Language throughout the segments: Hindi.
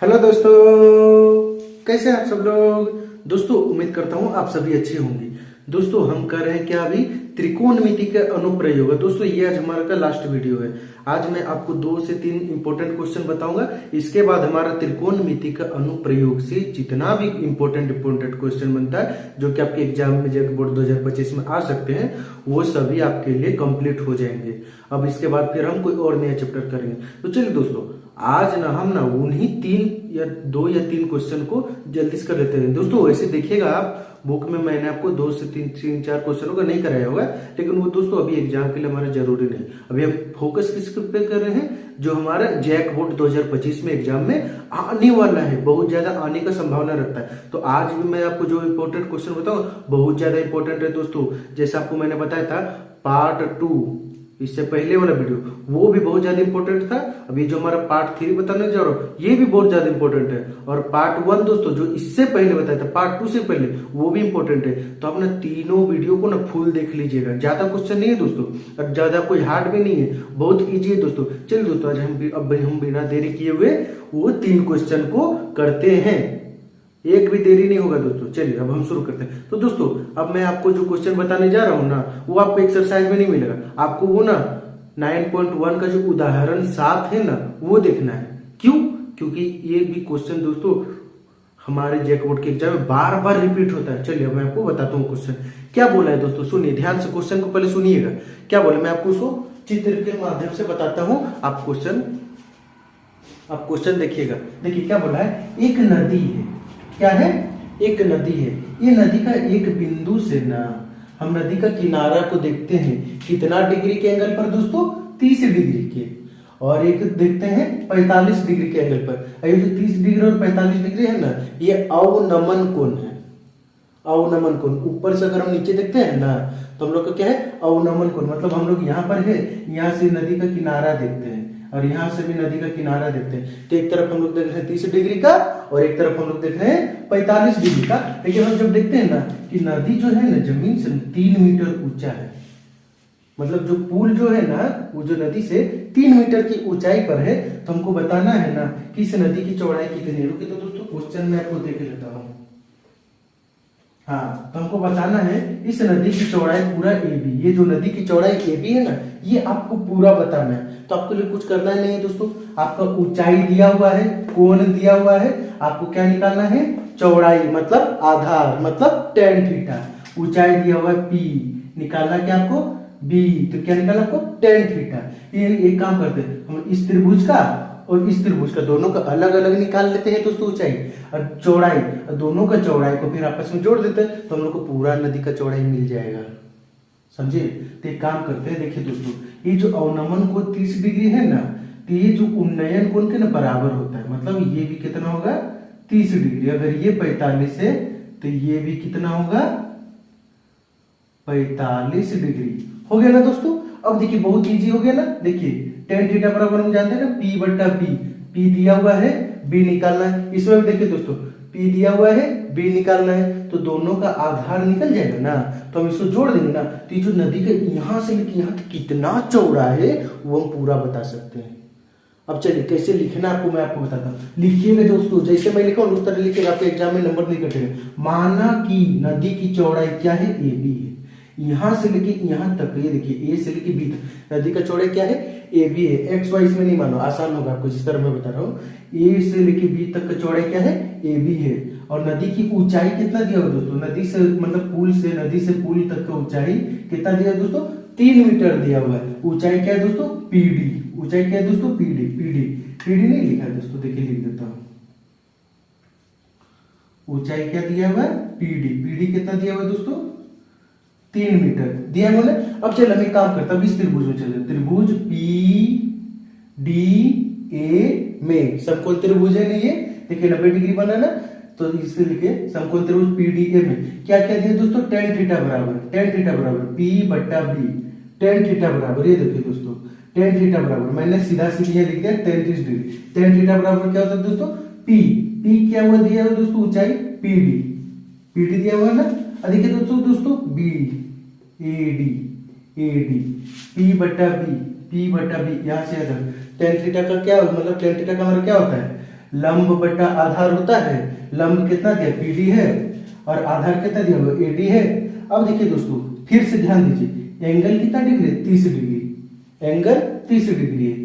हेलो दोस्तों, कैसे हैं आप सब लोग। दोस्तों उम्मीद करता हूं आप सभी अच्छे होंगे। दोस्तों हम कर रहे हैं क्या अभी त्रिकोणमिति के अनुप्रयोग। दोस्तों ये आज हमारा का लास्ट वीडियो है। आज मैं आपको 2 से 3 इंपॉर्टेंट क्वेश्चन बताऊंगा। इसके बाद हमारा त्रिकोणमिति का अनुप्रयोग से जितना भी इंपॉर्टेंट क्वेश्चन बनता है जो कि आपके एग्जाम में जैक बोर्ड 2025 में आ सकते हैं वो सभी आपके लिए कंप्लीट हो जाएंगे। अब इसके बाद फिर हम कोई और नया चैप्टर करेंगे। तो चलिए दोस्तों आज हम उन्हीं 2 या 3 क्वेश्चन को जल्दी से कर लेते हैं। दोस्तों वैसे देखिएगा आप बुक में मैंने आपको 2 से 3-4 क्वेश्चनों का नहीं कराया होगा, लेकिन वो दोस्तों अभी एग्जाम के लिए हमारा जरूरी नहीं। अभी हम फोकस किस पे कर रहे हैं, जो हमारा जैक बोर्ड 2025 में एग्जाम में आने वाला है, बहुत ज्यादा आने का संभावना रखता है। तो आज भी मैं आपको जो इंपॉर्टेंट क्वेश्चन बताऊं बहुत ज्यादा इंपॉर्टेंट है दोस्तों। जैसा आपको मैंने बताया था पार्ट 2 इससे पहले वाला वीडियो वो भी बहुत ज्यादा इंपॉर्टेंट था। अभी जो हमारा पार्ट 3 बताने जा रहा हूँ ये भी बहुत ज्यादा इंपॉर्टेंट है। और पार्ट 1 दोस्तों जो इससे पहले बताया था पार्ट 2 से पहले वो भी इंपॉर्टेंट है। तो आप ना तीनों वीडियो को ना फुल देख लीजिएगा। ज्यादा क्वेश्चन नहीं है दोस्तों और ज्यादा कोई हार्ड भी नहीं है, बहुत इजी है दोस्तों। चलिए दोस्तों आज हम बिना देरी किए हुए वो 3 क्वेश्चन को करते हैं। एक भी देरी नहीं होगा दोस्तों। चलिए अब हम शुरू करते हैं। तो दोस्तों अब मैं आपको जो क्वेश्चन बताने जा रहा हूं ना वो आपको एक्सरसाइज में नहीं मिलेगा। आपको वो ना 9.1 का जो उदाहरण 7 है ना वो देखना है। क्यों? क्योंकि ये भी क्वेश्चन दोस्तों हमारे जैक बोर्ड के एग्जाम में बार बार रिपीट होता है। चलिए मैं आपको बताता हूँ क्वेश्चन क्या बोला है दोस्तों। सुनिए ध्यान से, क्वेश्चन को पहले सुनिएगा क्या बोला। मैं आपको उसको चित्र के माध्यम से बताता हूँ। आप क्वेश्चन देखिएगा। देखिए क्या बोला है, एक नदी है। क्या है? एक नदी है। ये नदी का एक बिंदु से ना हम नदी का किनारा को देखते हैं कितना डिग्री के एंगल पर दोस्तों, 30 डिग्री के। और एक देखते हैं 45 डिग्री के एंगल पर। ये जो 30 डिग्री और 45 डिग्री है ना ये अवनमन कोण है। अवनमन कोण ऊपर से अगर हम नीचे देखते हैं ना तो हम लोग का क्या है अवनमन कोण। मतलब हम लोग यहाँ पर है, यहाँ से नदी का किनारा देखते हैं और यहाँ से भी नदी का किनारा देखते हैं। तो एक तरफ हम लोग देख रहे हैं 30 डिग्री का और एक तरफ हम लोग देख रहे हैं 45 डिग्री का। लेकिन हम जब देखते हैं ना कि नदी जो है ना जमीन से 3 मीटर ऊंचा है, मतलब जो पुल जो है ना वो जो नदी से 3 मीटर की ऊंचाई पर है, तो हमको बताना है ना कि इस नदी की चौड़ाई कितनी है। रुकिए तो दोस्तों क्वेश्चन में आपको देख लेता हूँ। हाँ तो हमको बताना है इस नदी की चौड़ाई पूरा AB। ये जो नदी की चौड़ाई AB है ना ये आपको पूरा बताना है। तो आपके लिए कुछ करना नहीं है दोस्तों। आपका ऊंचाई दिया हुआ है, कोण दिया हुआ है, आपको क्या निकालना है चौड़ाई मतलब आधार मतलब tan थीटा। ऊंचाई दिया हुआ है P, निकालना क्या आपको B, तो क्या निकालना आपको tan थीटा। ये एक काम करते हैं हम इस त्रिभुज का और इस त्रिभुज का दोनों का अलग अलग निकाल लेते हैं दोस्तों ऊंचाई और चौड़ाई, दोनों का चौड़ाई को फिर आपस में जोड़ देते हैं तो हम लोग को पूरा नदी का चौड़ाई मिल जाएगा। समझे? तो एक काम करते हैं, देखिए दोस्तों ये जो अवनमन कोण 30 डिग्री है ना तो ये जो उन्नयन कोण के ना बराबर होता है। मतलब ये भी कितना होगा 30 डिग्री। अगर ये 45 है तो ये भी कितना होगा 45 डिग्री। हो गया ना दोस्तों। अब देखिए बहुत इजी हो गया ना। देखिए tan थीटा बराबर हम जानते हैं ना P बट्टा B। P दिया हुआ है, B निकालना है। इसमें भी देखिए दोस्तों P दिया हुआ है, B निकालना है, तो दोनों का आधार निकल जाएगा ना। तो हम इसको जोड़ देंगे ना तो ये जो नदी का यहाँ से लेके यहाँ तक कितना चौड़ा है वो हम पूरा बता सकते हैं। अब चलिए कैसे लिखना आपको मैं आपको बताता हूँ। लिखिएगा दोस्तों जैसे मैं लिखा हूँ उस तरह लिखिएगा, आपके एग्जाम में नंबर नहीं कटेगा। माना कि नदी की चौड़ाई क्या है AB है, यहां से लेके यहां तक ये देखिए A से लेके B तक नदी का चौड़ाई क्या है AB है। XY इसमें नहीं मानो, आसान होगा आपको जिस तरह मैं बता रहा हूँ। A से लेके B तक का चौड़ाई क्या है AB है। और नदी की ऊंचाई कितना दिया हुआ दोस्तों, नदी से मतलब पुल से नदी से पुल तक का ऊंचाई कितना दिया है दोस्तों 3 मीटर दिया हुआ है। ऊंचाई क्या है दोस्तों PD। ऊंचाई क्या है दोस्तों PD नहीं लिखा है दोस्तों, देखिए लिख देता हूं। ऊंचाई क्या दिया हुआ है PD कितना दिया हुआ है दोस्तों 3 मीटर दिया है बोले। अब चल हम एक काम करते हैं इस त्रिभुज में चले। त्रिभुज PDA में समकोण त्रिभुज है नहीं ये, देखिए 90 डिग्री बना ना, तो इसके लिखे समकोण त्रिभुज PDA में क्या क्या दिया दोस्तों tan थीटा बराबर P बट्टा B। tan थीटा बराबर ये देखिए दोस्तों tan थीटा बराबर मैंने सीधा सीधा लिख दिया 33 डिग्री। tan थीटा बराबर क्या होता है दोस्तों P क्या हुआ दिया हुआ दोस्तों ऊंचाई PD दिया हुआ है ना। देखिए दोस्तों AD P बट्टा B यहाँ से tan थीटा का क्या मतलब tan थीटा का हमारा क्या होता है लंब बटा आधार होता है। लंब कितना दिया, पीडी है, और आधार कितना दिया हुआ, एडी है। अब देखिए दोस्तों, फिर से ध्यान दीजिए, एंगल कितना डिग्री है, 30 डिग्री, एंगल 30 डिग्री है।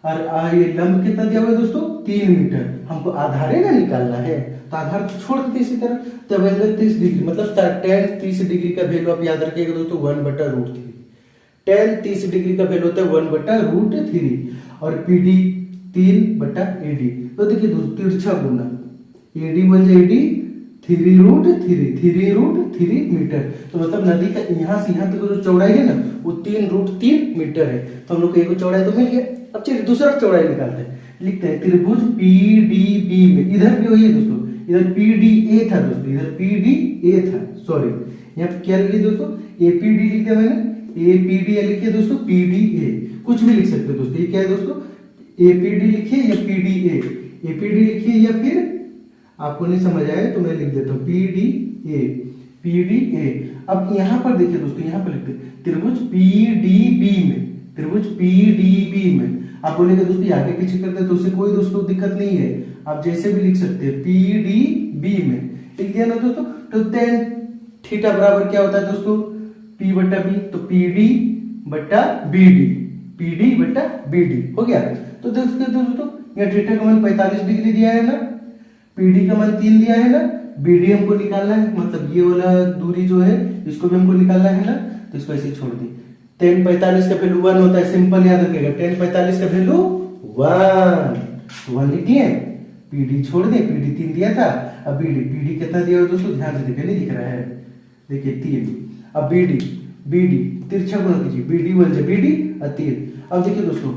और ये लंब कितना दिया हुआ है दोस्तों, 3 मीटर। हमको आधार है ना निकालना है, तो आधार तो छोड़ देते इसी तरह। तब एंगल 30 डिग्री मतलब tan 30 डिग्री का वैल्यू आप याद रखिएगा दोस्तों, 1/√3। tan 30 डिग्री का वैल्यू होता है 1/√3, और पीडी 3/AD। तो देखिए दोस्तों, तिरछा गुना एडी बन जाए एडी 3√3 मीटर। तो मतलब नदी का यहाँ से यहाँ तक जो चौड़ाई है ना, वो 3√3 मीटर है। तो हम लोग को एक चौड़ाई तो मिल गया। अब चलिए दूसरा चौड़ाई निकालते हैं। लिखते हैं त्रिभुज पीडीबी में, इधर भी वही है दोस्तों, इधर पीडीए था दोस्तों, इधर पीडीए था, सॉरी यहाँ पे क्या लिखे दोस्तों, एपीडी लिख दिया मैंने, एपीडी लिखिए दोस्तों, पीडीए कुछ भी लिख सकते हो दोस्तों। ये क्या है दोस्तों, एपीडी लिखिए या पीडीए, एपीडी लिखिए या फिर आपको नहीं समझ आए तो मैं लिख देता हूँ पीडीए, पीडीए। अब यहाँ पर देखिए दोस्तों, यहाँ पर लिखते हैं त्रिभुज पीडीबी में, त्रिभुज पीडीबी में। आप बोलेंगे दोस्तों आगे पीछे करते हैं तो उससे कोई दोस्तों दिक्कत नहीं है, आप जैसे भी लिख सकते हैं, पीडीबी में लिख दिया ना दोस्तों। तो tan थीटा बराबर क्या होता है दोस्तों, P बटा B, तो PD बटा BD, PD बटा BD हो गया। तो दोस्तों यहाँ थीटा का मान 45 डिग्री दिया है ना, PD का मान 3 दिया है ना, BD हमको निकालना है, मतलब ये वाला दूरी जो है इसको भी हमको निकालना है ना, तो इसको ऐसे छोड़ दी। tan 45 का वैल्यू 1 होता है, सिंपल याद रखिएगा, tan 45 का वैल्यू 1 लिख दिए, PD छोड़ दे, PD 3 दिया था। अब BD कितना दिया है दोस्तों, ध्यान से देखिए, नहीं दिख रहा है, देखिए 3। अब BD तिरछा गुणा कीजिए, BD बन जाए BD और 3। अब देखिए दोस्तों,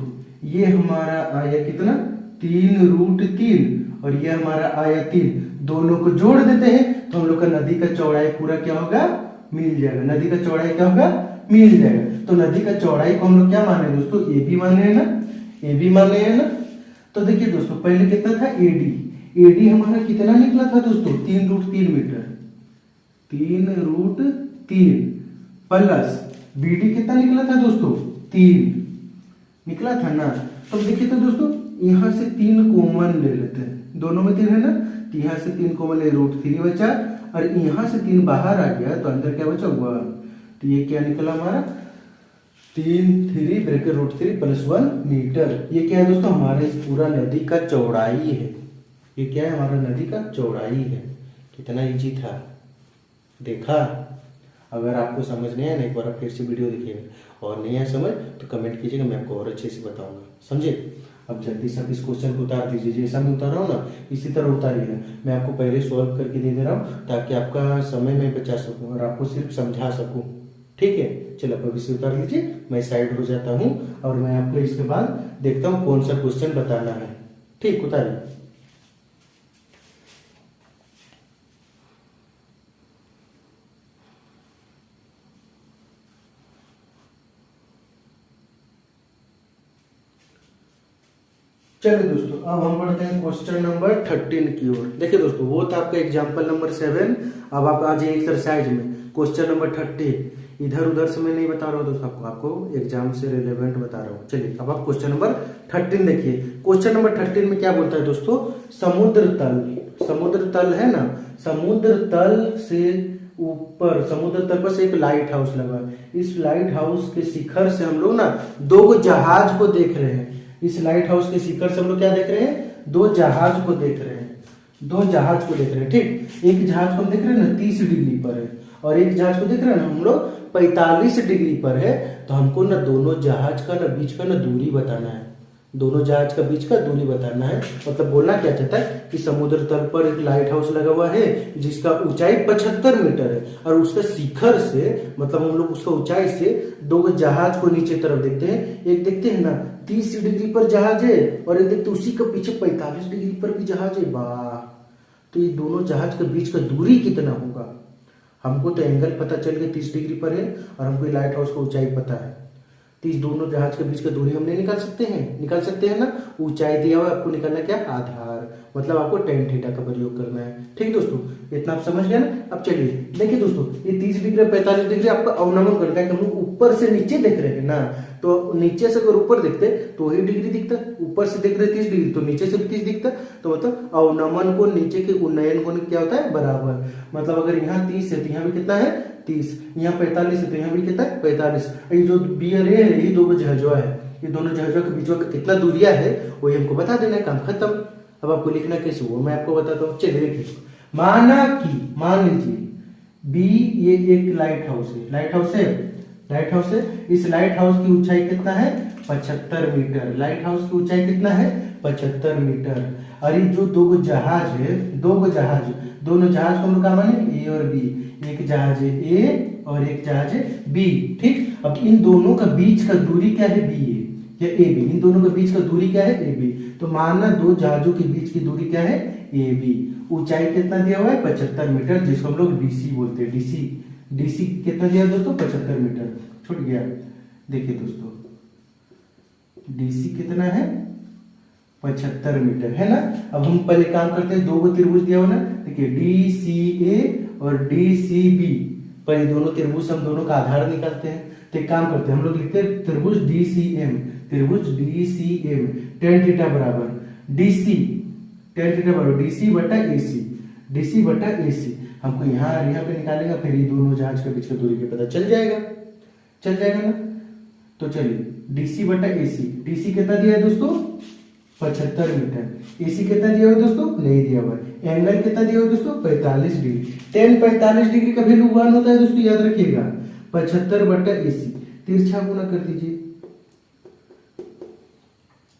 ये हमारा आया कितना, 3√3, और ये हमारा आया 3, दोनों को जोड़ देते हैं तो हम लोग का नदी का चौड़ाई पूरा क्या होगा, मिल जाएगा। नदी का चौड़ाई क्या होगा, मिल जाएगा। तो नदी का चौड़ाई को हम लोग क्या माने दोस्तों, ए बी माने हैं ना, ए बी माने हैं ना। तो देखिए दोस्तों, पहले कितना था एडी, एडी हमारा कितना निकला था दोस्तों, 3√3 मीटर, 3√3 प्लस बीडी कितना निकला था दोस्तों, 3 निकला था ना। तो देखिए तो दोस्तों, यहां से 3 कॉमन ले लेते हैं, दोनों में 3 है ना, तो यहां से 3 कॉमन ले, √3 बचा, और यहां से 3 बाहर आ गया तो अंदर क्या बचा, 1। तो ये क्या निकला हमारा, 3 ब्रैकेट √3 + 1 मीटर। ये क्या है दोस्तों, हमारे इस पूरा नदी का चौड़ाई है। ये क्या है, हमारा नदी का चौड़ाई है। कितना इजी था, देखा। अगर आपको समझ नहीं आया ना, एक बार आप फिर से वीडियो देखिएगा, और नहीं आया समझ तो कमेंट कीजिएगा, मैं आपको और अच्छे से बताऊंगा, समझे। अब जल्दी से इस क्वेश्चन को उतार दीजिए, जैसा मैं उतार रहा हूँ ना इसी तरह उतारिएगा। मैं आपको पहले सॉल्व करके दे रहा हूँ ताकि आपका समय मैं बचा सकूँ और आपको सिर्फ समझा सकूँ, ठीक है। चलो अब इसे उतार लीजिए, मैं साइड हो जाता हूँ और मैं आपको इसके बाद देखता हूँ कौन सा क्वेश्चन बताना है, ठीक। उतारिए। चलिए दोस्तों, अब हम बढ़ते हैं क्वेश्चन नंबर 13 की ओर। देखिए दोस्तों, वो था आपका एग्जाम्पल नंबर 7। अब आप आ जाइए एक्सरसाइज में, क्वेश्चन नंबर 13। इधर उधर से मैं नहीं बता रहा हूँ दोस्तों, आपको एग्जाम से रिलेवेंट बता रहा हूँ। चलिए अब आप क्वेश्चन नंबर 13 देखिए। क्वेश्चन नंबर 13 में क्या बोलता है दोस्तों, समुद्र तल है ना, समुद्र तल से ऊपर, समुद्र तल पर से एक लाइट हाउस लगा है। इस लाइट हाउस के शिखर से हम लोग ना 2 जहाज को देख रहे हैं। इस लाइट हाउस के शिखर से हम लोग क्या देख रहे हैं, 2 जहाज को देख रहे हैं, 2 जहाज को देख रहे हैं, ठीक। एक जहाज को हम देख रहे हैं ना 30 डिग्री पर है, और एक जहाज को देख रहे हैं ना हम लोग 45 डिग्री पर है। तो हमको ना दोनों जहाज का ना बीच का ना दूरी बताना है, दोनों जहाज का बीच का दूरी बताना है। मतलब बोलना क्या चाहता है कि समुद्र तल पर एक लाइट हाउस लगा हुआ है जिसका ऊंचाई 75 मीटर है, और उसका शिखर से मतलब हम लोग उसका ऊंचाई से 2 जहाज को नीचे तरफ देखते हैं। एक देखते हैं ना 30 डिग्री पर जहाज है, और एक देखते उसी के पीछे 45 डिग्री पर भी जहाज है। वाह, तो ये दोनों जहाज के बीच का दूरी कितना होगा। हमको तो एंगल पता चल गया 30 डिग्री पर है, और हमको लाइट हाउस का ऊंचाई पता है। तो इस दोनों जहाज के बीच का दूरी हम नहीं निकाल सकते हैं ना। ऊंचाई दिया हुआ, आपको निकालना क्या, आधार, मतलब आपको टेन थीटा का प्रयोग करना है। ठीक दोस्तों, इतना आप समझ गए ना। अब चलिए देखिए दोस्तों, ये 30 डिग्री 45 डिग्री आपका अवनमन करता है कि हम लोग ऊपर से नीचे देख रहे हैं ना, तो नीचे से अगर ऊपर देखते तो वही डिग्री दिखता, ऊपर से देख रहे 30 डिग्री तो नीचे से 30 दिखता, तो मतलब अवनमन को नीचे के उन्नयन को क्या होता है, बराबर। मतलब अगर यहाँ 30 है तो यहाँ भी कितना है 30, यहाँ 45 है तो यहाँ भी कितना है 45। ये जो बी और ए है, ये दो जहाजों है, ये दोनों जहाजों के बीच में कितना दूरिया है वही हमको बता देना है, काम खत्म। अब आपको लिखना कैसे वो मैं आपको बताता हूँ। चलिए देखिए, मान लीजिए बी ये एक लाइट हाउस है, इस लाइट हाउस की ऊंचाई कितना है 75 मीटर। लाइट हाउस की ऊंचाई कितना है 75 मीटर। और ये जो दो जहाज है, दोनों जहाज को हम लोग क्या माने, ए और बी। एक जहाज है ए और एक जहाज है बी। ठीक, अब इन दोनों का बीच का दूरी क्या है, बी ए या ए बी। इन दोनों के बीच का दूरी क्या है, ए बी। तो मानना दो जहाजों के बीच की दूरी क्या है, ए बी। ऊंचाई कितना दिया हुआ है 75 मीटर, जिसको हम लोग डीसी बोलते हैं। डीसी कितना दिया दोस्तों 75 मीटर। छूट गया, देखिए दोस्तों डीसी कितना है 75 मीटर है ना। अब हम पहले काम करते हैं, दो त्रिभुज दिया हुआ ना, देखिए डीसीए और डीसीबी, पर ये दोनों त्रिभुज हम दोनों का आधार निकालते हैं। तो एक काम करते हैं, हम लोग लिखते हैं त्रिभुज डीसीएम tan थीटा बराबर डीसी बटा एसी। हमको यहाँ पे निकालेगा, फिर ये दोनों जहाज के बीच का दूरी पे पता चल जाएगा ना। तो चलिए डीसी बटा एसी, डीसी कितना दिया है दोस्तों 75 मीटर। एसी कितना दिया हुआ है दोस्तों, नहीं दिया हुआ है। एंगल कितना दिया हुआ है दोस्तों 45 डिग्री। tan 45 डिग्री का वैल्यू 1 होता है दोस्तों, याद रखिएगा। 75 बटा एसी, तिरछा गुना कर दीजिए,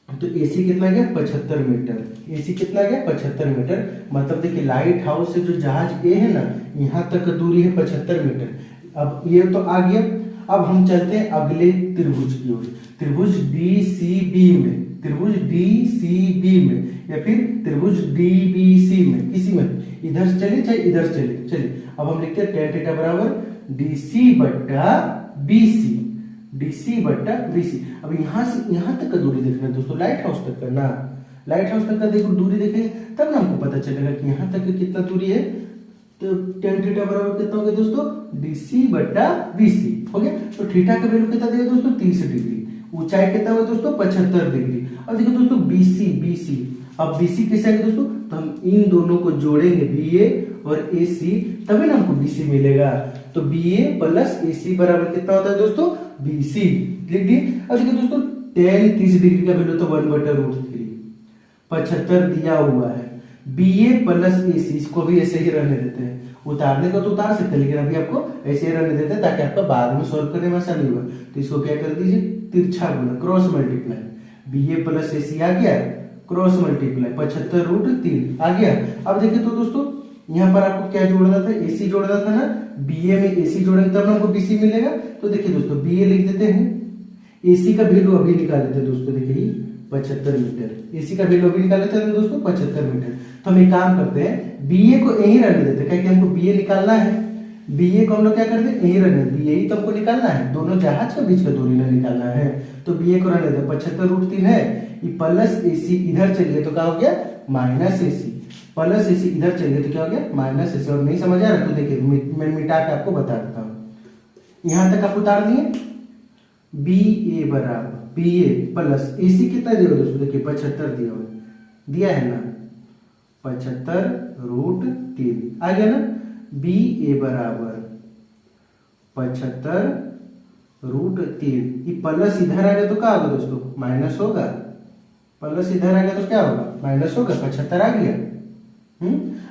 तो एसी कितना गया 75 मीटर। एसी कितना गया 75 मीटर। मतलब देखिए लाइट हाउस से जो जहाज ए है ना, यहाँ तक दूरी है 75 मीटर। अब ये तो आ गया। अब हम चलते हैं अगले त्रिभुज की ओर, त्रिभुज डीसीबी में या फिर त्रिभुज डीबीसी में, किसी में इधर से चले चाहे इधर से चले। अब हम लिखते हैं tan थीटा बराबर डीसी बट्टा बीसी। अब यहाँ से यहाँ तक का दूरी देखना है दोस्तों, लाइट हाउस तक का ना, लाइट हाउस तक का देखो दूरी देखेंगे तब ना हमको पता चलेगा कि यहाँ तक कितना दूरी है। तो tan थीटा बराबर कितना हो गया दोस्तों, डीसी बट्टा बीसी हो गया। तो थीटा का वैल्यू कितना देगा दोस्तों 30 डिग्री। ऊंचाई कितना हुआ दोस्तों 75 डिग्री। अब देखो दोस्तों बीसी, अब बीसी कैसे आएगा दोस्तों, तो हम इन दोनों को जोड़ेंगे बीए और एसी, तभी ना हमको बीसी मिलेगा। तो बीए प्लस एसी बराबर कितना होता है दोस्तों बीसी, लिख दिए। अब देखिए दोस्तों tan 30 डिग्री का वैल्यू तो 1/√3, 75 दिया हुआ है। बीए प्लस एसी, इसको भी ऐसे ही रहने देते हैं, उतारने को तो उतार सकते हैं, लेकिन अभी आपको ऐसे ही रहने देते हैं ताकि आपका बाद में सॉल्व करने में आसानी होगा। तो इसको क्या कर दीजिए, तिरछा गुना, cross multiply, BA plus AC आ गया, क्रॉस मल्टीप्लाई 75√3 आ गया। अब देखिए तो दोस्तों यहाँ पर आपको क्या जोड़ना था, एसी जोड़ना था ना, बीए में एसी जोड़ेंगे तब हमको बीसी मिलेगा। तो देखिए दोस्तों बीए लिख देते हैं, एसी का वैल्यू अभी निकाल लेते हैं दोस्तों, देखिए 75 मीटर, एसी का वैल्यू अभी निकाल लेते हैं दोस्तों 75 मीटर। तो हम एक काम करते हैं, बीए को यहीं रहने देते हैं, क्योंकि हमको बीए निकालना है। बीए को हम लोग क्या करते हैं, यहीं रहने, बीए ही तो हमको निकालना है, दोनों जहाज के बीच का दूरी ना निकालना है। तो बीए को रहने देते, 75√3 है, ये प्लस एसी इधर चलिए तो क्या हो गया माइनस एसी, प्लस एसी इधर चलिए तो क्या हो गया माइनस एसी। और नहीं समझ आ रहा तो देखिए मैं मिटा के आपको बता देता हूँ। यहां तक आप उतार दिए, बी ए बराबर बी ए प्लस एसी कितना दिया दोस्तों, देखिए 75 दिया है ना, 75√3 आ गया ना। बी ए बराबर 75√3, ये प्लस इधर आ गया तो क्या होगा दोस्तों माइनस होगा, प्लस इधर आ गया तो क्या होगा माइनस होगा, 75 आ गया।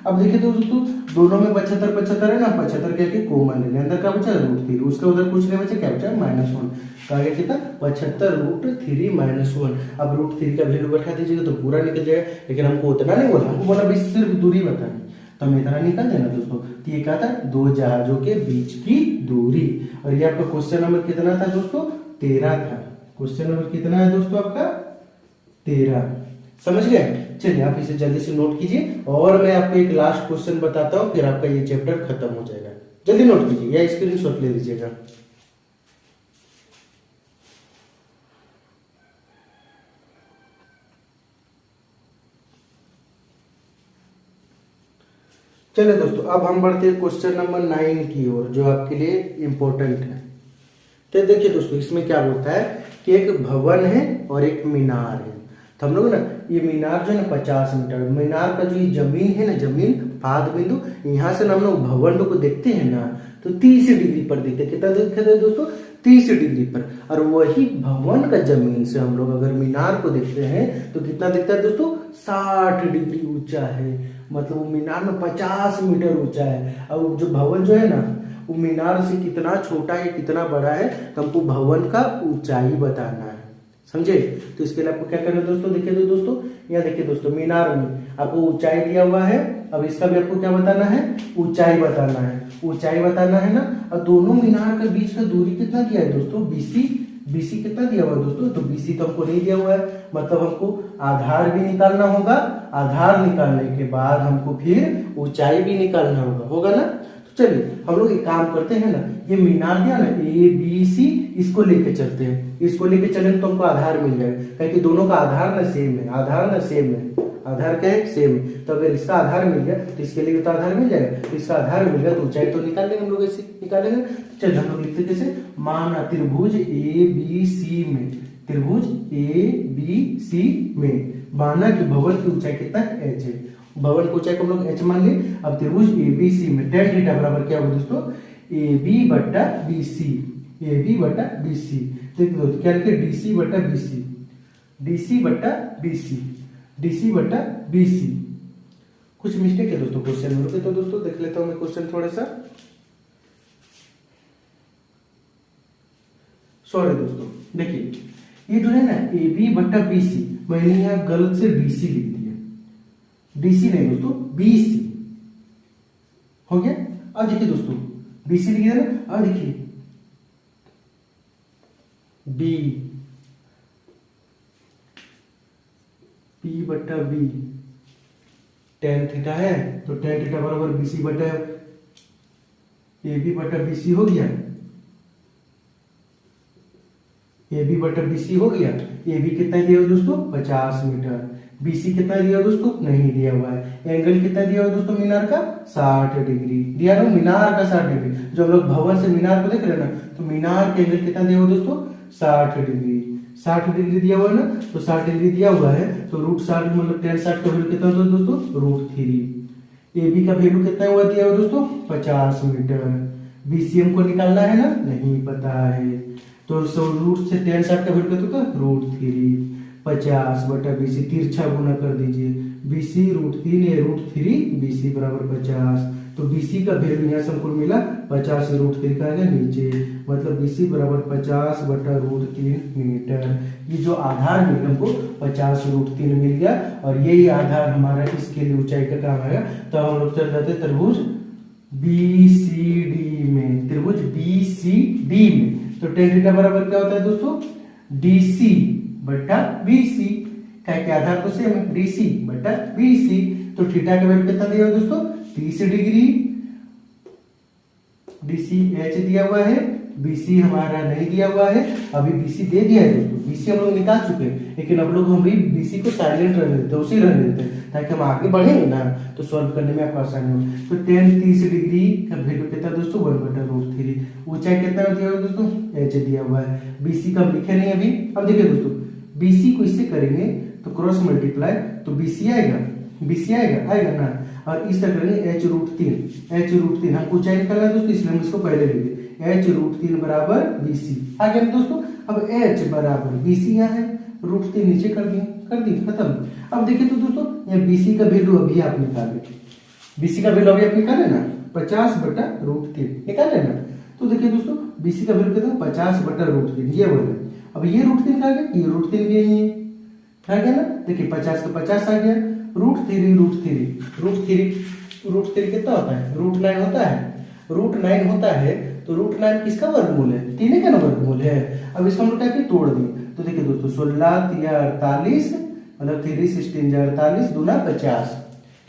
अब देखिए दोस्तों दोनों में 75 है ना, 75 क्या कि कॉमन है, अंदर का बचा √3, उसका उधर कुछ नहीं बचा, क्या बचा -1, तो आगे कितना 75√3 -1। अब √3 का वैल्यू बैठा दीजिएगा तो पूरा निकल जाएगा, लेकिन हमको उतना नहीं बोला, हमको बोला भाई सिर्फ दूरी बतानी, तो हम इतना निकाल देना दोस्तों। तो ये क्या था, दो जहाजों के बीच की दूरी। और ये आपका क्वेश्चन नंबर कितना था दोस्तों 13 था। क्वेश्चन नंबर कितना है दोस्तों आपका 13, समझ गए। चलिए आप इसे जल्दी से नोट कीजिए और मैं आपको एक लास्ट क्वेश्चन बताता हूँ, फिर आपका ये चैप्टर खत्म हो जाएगा। जल्दी नोट कीजिए या स्क्रीनशॉट ले लीजिएगा। चलिए दोस्तों, अब हम बढ़ते हैं क्वेश्चन नंबर 9 की ओर, जो आपके लिए इम्पोर्टेंट है। तो देखिए दोस्तों, इसमें क्या होता है कि एक भवन है और एक मीनार है। तो हम लोग ना ये मीनार जो है ना 50 मीटर, मीनार का जो ये जमीन है ना, जमीन पाद बिंदु, यहाँ से ना हम लोग भवन को देखते हैं ना तो 30 डिग्री पर दिखते हैं। कितना दिखते हैं दोस्तों? 30 डिग्री पर। और वही भवन का जमीन से हम लोग अगर मीनार को देखते हैं तो कितना दिखता है दोस्तों? 60 डिग्री ऊंचा है। मतलब वो मीनार में 50 मीटर ऊंचा है, और जो भवन जो है ना वो मीनार से कितना छोटा है कितना बड़ा है, तो हमको भवन का ऊंचाई बताना है। समझे? तो इसके लिए आपको क्या करना है दोस्तों? देखिए तो दोस्तों, यहाँ देखिए दोस्तों, मीनार में आपको ऊंचाई दिया हुआ है। अब इसका भी आपको क्या बताना है? ऊंचाई बताना है। ऊंचाई बताना है ना। और दोनों मीनार के बीच का दूरी कितना दिया है दोस्तों? BC। BC कितना दिया हुआ है दोस्तों? तो BC तो हमको नहीं दिया हुआ है, मतलब हमको आधार भी निकालना होगा। आधार निकालने के बाद हमको फिर ऊंचाई भी निकालना होगा ना। तो चलिए हम लोग एक काम करते हैं ना, ये मीनार दिया ना ABC, इसको लेके चलते हैं। इसको लेके चलेंगे तो हमको आधार मिल जाएगा, क्योंकि दोनों का आधार ना सेम है। आधार ना सेम है, आधार क्या है? सेम है। तो अगर इसका आधार मिल गया तो इसके लिए तो आधार मिल जाएगा। तो इसका आधार मिल गया तो ऊंचाई तो निकाल लेंगे हम लोग, ऐसे निकालेंगे। चलिए हम लोग लिखते कैसे? माना त्रिभुज ABC में, त्रिभुज ABC में माना कि भवन की ऊंचाई कितना है? H है। भवन की ऊंचाई को हम लोग H मान लिए। अब त्रिभुज ABC में tan थीटा बराबर क्या होगा दोस्तों? AB बटा BC। AB बटा BC। देखिए दोस्तों क्या लिखे? DC बटा BC, DC बटा BC, DC बटा BC। कुछ मिस्टेक है दोस्तों क्वेश्चन में। रुके तो दोस्तों देख लेता हूं मैं क्वेश्चन थोड़ा सा। सॉरी दोस्तों, देखिए ये जो है ना AB बटा BC, मैंने यहाँ गलत से BC लिख दिया। DC नहीं दोस्तों, BC हो गया। अब देखिए दोस्तों, BC लिख दिया ना। अब देखिए P बटा B, tan थीटा है तो tan थीटा बराबर BC बटा AB बटा BC हो गया। AB बटा BC हो गया। AB कितना दिया हुआ दोस्तों? 50 मीटर। BC कितना दिया दोस्तों? नहीं दिया हुआ है। एंगल कितना दिया हुआ दोस्तों मीनार का? 60 डिग्री दिया ना, मीनार का 60 डिग्री। जो हम लोग भवन से मीनार को देख रहे हैं ना, तो मीनार के एंगल कितना दिया हुआ दोस्तों? 60 डिग्री। 60 डिग्री दिया हुआ है ना, तो 60 डिग्री दिया हुआ है तो √60 मतलब tan 60 का वैल्यू कितना होता है दोस्तों? √3। AB का वैल्यू कितना हुआ दिया हुआ दोस्तों? 50 मीटर। BC हमको निकालना है ना, नहीं पता है, तो रूट से tan 60 का वैल्यू कितना होता है? √3। 50 बटा BC, तिरछा गुना कर दीजिए। BC √3 या √3, BC बराबर 50। तो BC का वैल्यू यहाँ से हमको मिला 50 से √3 का है नीचे, मतलब BC बराबर 50 बटा √3 मीटर। ये जो आधार मिला हमको 50 √3 मिल गया, और यही आधार हमारा इसके लिए ऊंचाई का काम आएगा। तो हम लोग चल जाते त्रिभुज BCD में, त्रिभुज BCD में। तो tan थीटा बराबर क्या होता है दोस्तों? DC बटा BC, क्या आधार तो सेम है, DC बटा BC। तो थीटा का वैल्यू कितना दिया हुआ दोस्तों? 30 डिग्री। DC H दिया हुआ है, BC हमारा नहीं दिया हुआ है। अभी BC दे दिया है दोस्तों, BC हम लोग निकाल चुके हैं, लेकिन अब लोग हम भी BC को साइलेंट रहने देते हैं, उसी रहने देते हैं, ताकि हम आगे बढ़ेंगे ना तो सॉल्व करने में आपको आसानी हो। तो tan 30 डिग्री का वैल्यू कितना दोस्तों? 1 बटा √3। ऊंचाई कितना दिया हुआ दोस्तों? H दिया हुआ है। BC का हम लिखे नहीं अभी। अब देखिए दोस्तों, BC को इससे करेंगे तो क्रॉस मल्टीप्लाई, तो BC आएगा, BC आएगा ना। और इस तरह करेंगे H√3 हमको ऊंचाई निकालना है दोस्तों, इसलिए हम इसको पहले लिखे H√3 बराबर BC आ गया दोस्तों। अब H बराबर BC यहाँ है, √3 नीचे कर दिए खत्म। अब देखिए तो दोस्तों, यहाँ BC का वैल्यू अभी आप निकालें, BC का वैल्यू अभी आप निकाले ना, 50 बटा √3 निकाले ना। तो देखिए दोस्तों, BC का वैल्यू कितना? 50 बटा √3, ये बोले। अब ये √3 आ गया, ये √3 भी यही है, आ गया ना। देखिए 50 का 50 आ गया, √3 कितना होता है? √9 होता है। √9 होता है तो √9 किसका वर्गमूल है? 3 का ना वर्गमूल है। अब इसको हम लोग क्या तोड़ दिए, तो देखिए दोस्तों 16 या 48, मतलब 3 16 48 दूना 50,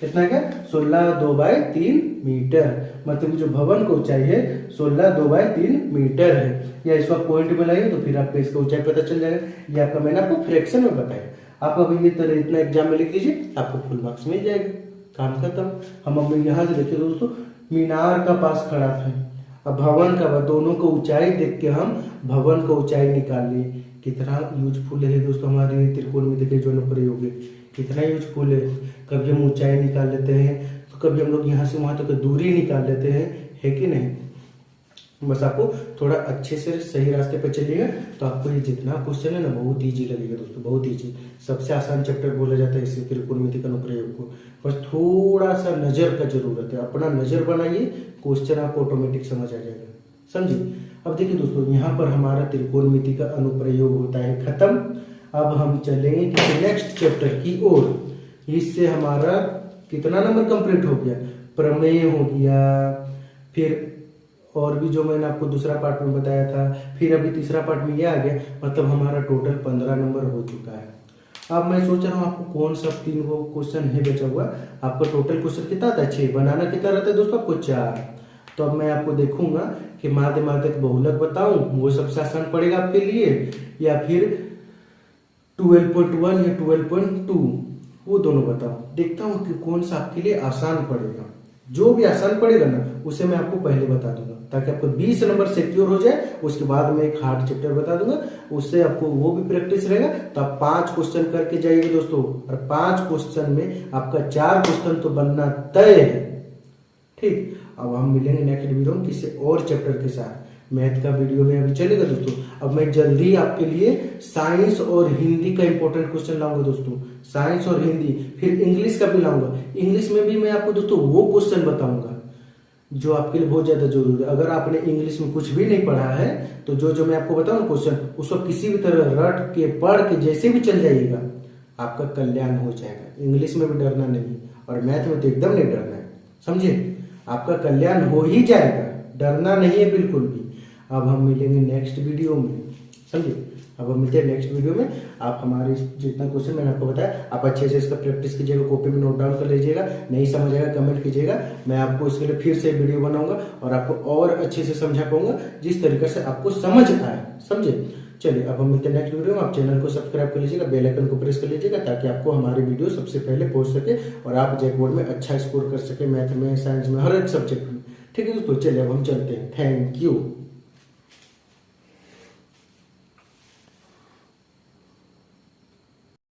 कितना क्या? 16 2/3 मीटर। मतलब जो भवन को ऊंचाई है 16 2/3 मीटर है। या इसको पॉइंट में लाइए तो फिर आपको इसका ऊंचाई पता चल जाएगा। ये आपका मैंने आपको फ्रैक्शन में बताया। आप अभी ये तरह इतना एग्जाम में लिख दीजिए, आपको फुल मार्क्स मिल जाएगा। काम खत्म। हम अपने यहाँ से देखिए दोस्तों, मीनार का पास खड़ा था, अब भवन का, दोनों को ऊंचाई देख के हम भवन का ऊंचाई निकाल लिए। कितना यूजफुल है दोस्तों हमारे त्रिकोणमिति के जो अनुप्रयोग है, कितना यूजफुल है। कभी हम ऊंचाई निकाल लेते हैं, तो कभी हम लोग यहाँ से वहां तक दूरी निकाल लेते हैं, है कि नहीं। बस आपको थोड़ा अच्छे से सही रास्ते पर चलिएगा तो आपको ये जितना क्वेश्चन है ना बहुत इजी लगेगा दोस्तों, बहुत इजी। सबसे आसान चैप्टर बोला जाता है इसे त्रिकोणमिति का अनुप्रयोग को। बस थोड़ा सा नजर का जरूरत है, अपना नजर बनाइए, क्वेश्चन आपको ऑटोमेटिक समझ आ जाएगा, समझिए। अब देखिए दोस्तों, यहाँ पर हमारा त्रिकोणमिति का अनुप्रयोग होता है खत्म। अब हम चलेंगे किसी नेक्स्ट चैप्टर की ओर। इससे हमारा कितना नंबर कंप्लीट हो गया, प्रमेय हो गया, फिर और भी जो मैंने आपको दूसरा पार्ट में बताया था, फिर अभी तीसरा पार्ट में ये आ गया, मतलब हमारा टोटल 15 नंबर हो चुका है। अब मैं सोच रहा हूँ आपको कौन सा 3 क्वेश्चन है बचा हुआ। आपका टोटल क्वेश्चन कितना था, 6, बनाना कितना रहता है दोस्तों आपको, 4। तो अब मैं आपको देखूंगा कि माध्यमात्मक बहुलक बताऊं, वो सबसे आसान पड़ेगा आपके लिए, या फिर 12.1 या 12.2, वो दोनों बताओ। देखता हूँ कि कौन सा आपके लिए आसान पड़ेगा। जो भी आसान पड़ेगा ना उसे मैं आपको पहले बता दूंगा, ताकि आपको 20 नंबर सिक्योर हो जाए। उसके बाद मैं एक हार्ड चैप्टर बता दूंगा, उससे आपको वो भी प्रैक्टिस रहेगा। तो आप 5 क्वेश्चन करके जाइएगा दोस्तों, और 5 क्वेश्चन में आपका 4 क्वेश्चन तो बनना तय है, ठीक। अब हम मिलेंगे नेक्स्ट वीडियो में किसी और चैप्टर के साथ। मैथ का वीडियो में अभी चलेगा दोस्तों। अब मैं जल्दी आपके लिए साइंस और हिंदी का इंपॉर्टेंट क्वेश्चन लाऊंगा दोस्तों, साइंस और हिंदी, फिर इंग्लिश का भी लाऊंगा। इंग्लिश में भी मैं आपको दोस्तों वो क्वेश्चन बताऊंगा जो आपके लिए बहुत ज्यादा जरूरी है। अगर आपने इंग्लिश में कुछ भी नहीं पढ़ा है तो जो मैं आपको बताऊं क्वेश्चन, उसको किसी भी तरह रट के पढ़ के जैसे भी चल जाइएगा, आपका कल्याण हो जाएगा। इंग्लिश में भी डरना नहीं, और मैथ में तो एकदम नहीं डरना है, समझे। आपका कल्याण हो ही जाएगा, डरना नहीं है बिल्कुल भी। अब हम मिलेंगे नेक्स्ट वीडियो में, समझिए। अब हम मिलते हैं नेक्स्ट वीडियो में। आप हमारे जितना क्वेश्चन मैंने आपको बताया, आप अच्छे से इसका प्रैक्टिस कीजिएगा, कॉपी में नोट डाउन कर लीजिएगा। नहीं समझ आएगा कमेंट कीजिएगा, मैं आपको इसके लिए फिर से वीडियो बनाऊंगा और आपको और अच्छे से समझा पाऊंगा, जिस तरीके से आपको समझ आए, समझे। चलिए अब हम मिलते हैं नेक्स्ट वीडियो में। आप चैनल को सब्सक्राइब कर लीजिएगा, बेल आइकन को प्रेस कर लीजिएगा, ताकि आपको हमारी वीडियो सबसे पहले पहुंच सके और आप जैक बोर्ड में अच्छा स्कोर कर सके, मैथ में, साइंस में, हर एक सब्जेक्ट में, ठीक है दोस्तों। चलिए अब हम चलते हैं, थैंक यू।